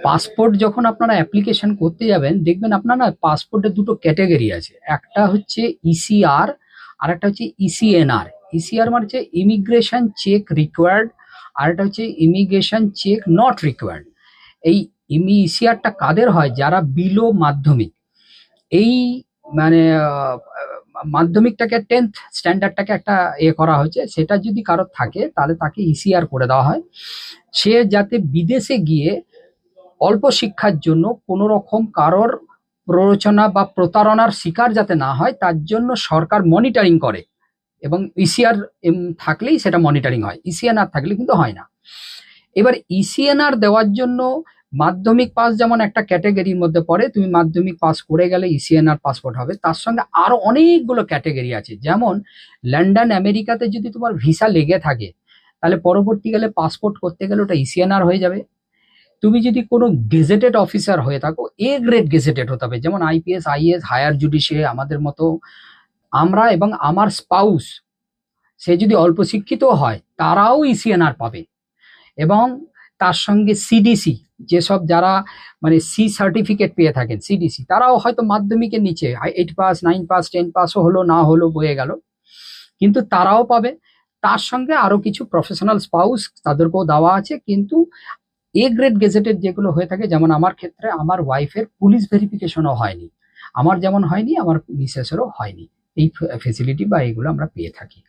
Passport যখন আপনারা application করতে যাবেন, দেখবেন আপনার না পাসপোর্টের দুটো ক্যাটাগরি আছে। একটা হচ্ছে ইসিআর, আর একটা হচ্ছে ইসিএনআর। ইসিআর মানে হচ্ছে ইমিগ্রেশন চেক রিকোয়ার্ড, আর একটা হচ্ছে ইমিগ্রেশন চেক নট রিকোয়ার্ড। এই ইসিআরটা কাদের হয়? যারা বিলো মাধ্যমিক, এই মানে মাধ্যমিকটাকে 10th স্ট্যান্ডার্ডটাকে একটা করা হয়েছে, সেটা যদি কারোর থাকে তাহলে তাকে ইসিআর করে দেওয়া হয়। সে যাতে বিদেশে গিয়ে অল্প শিক্ষার জন্য কোনো রকম কারোর প্ররোচনা বা প্রতারণার শিকার যাতে না হয়, তার জন্য সরকার মনিটরিং করে। এবং ইসিআর থাকলেই সেটা মনিটরিং হয়, ইসিএনআর থাকলে কিন্তু হয় না। এবার ইসিএনআর দেওয়ার জন্য মাধ্যমিক পাস যেমন একটা ক্যাটাগরির মধ্যে পড়ে, তুমি মাধ্যমিক পাস করে গেলে ইসিএনআর পাসপোর্ট হবে। তার সঙ্গে আরো অনেকগুলো ক্যাটাগরি আছে, যেমন লন্ডন আমেরিকাতে যদি তোমার ভিসা লেগে থাকে, তাহলে পরবর্তীকালে পাসপোর্ট করতে গেলে ওটা ইসিএনআর হয়ে যাবে। তুমি যদি কোনো গেজেটেড অফিসার হয়ে থাকো, এ গ্রেড গেজেটেড হতে হবে, যেমন আইপিএস, আইএস, হায়ার জুডিশিয়ারি আমাদের মতো আমরা, এবং আমার স্পাউস সে যদি অল্প শিক্ষিত হয়, তারাও ইসিএনআর পাবে। এবং তার সঙ্গে সিডিসি, যেসব যারা মানে সি সার্টিফিকেট পেয়ে থাকেন, সিডিসি, তারাও হয়তো মাধ্যমিকের নিচে 8 পাস, 9 পাস, 10 পাসও হলো, না হলো, বয়ে গেল, কিন্তু তারাও পাবে। তার সঙ্গে আরো কিছু প্রফেশনাল স্পাউস তাদেরকেও দেওয়া আছে। কিন্তু এ গ্রেড গেজেটেড যেগুলো হয়ে থাকে, যেমন আমার ক্ষেত্রে আমার ওয়াইফের পুলিশ ভেরিফিকেশনও হয়নি, আমার যেমন হয়নি আমার মিসেসেরও হয়নি, এই ফেসিলিটি বা এইগুলো আমরা পেয়ে থাকি।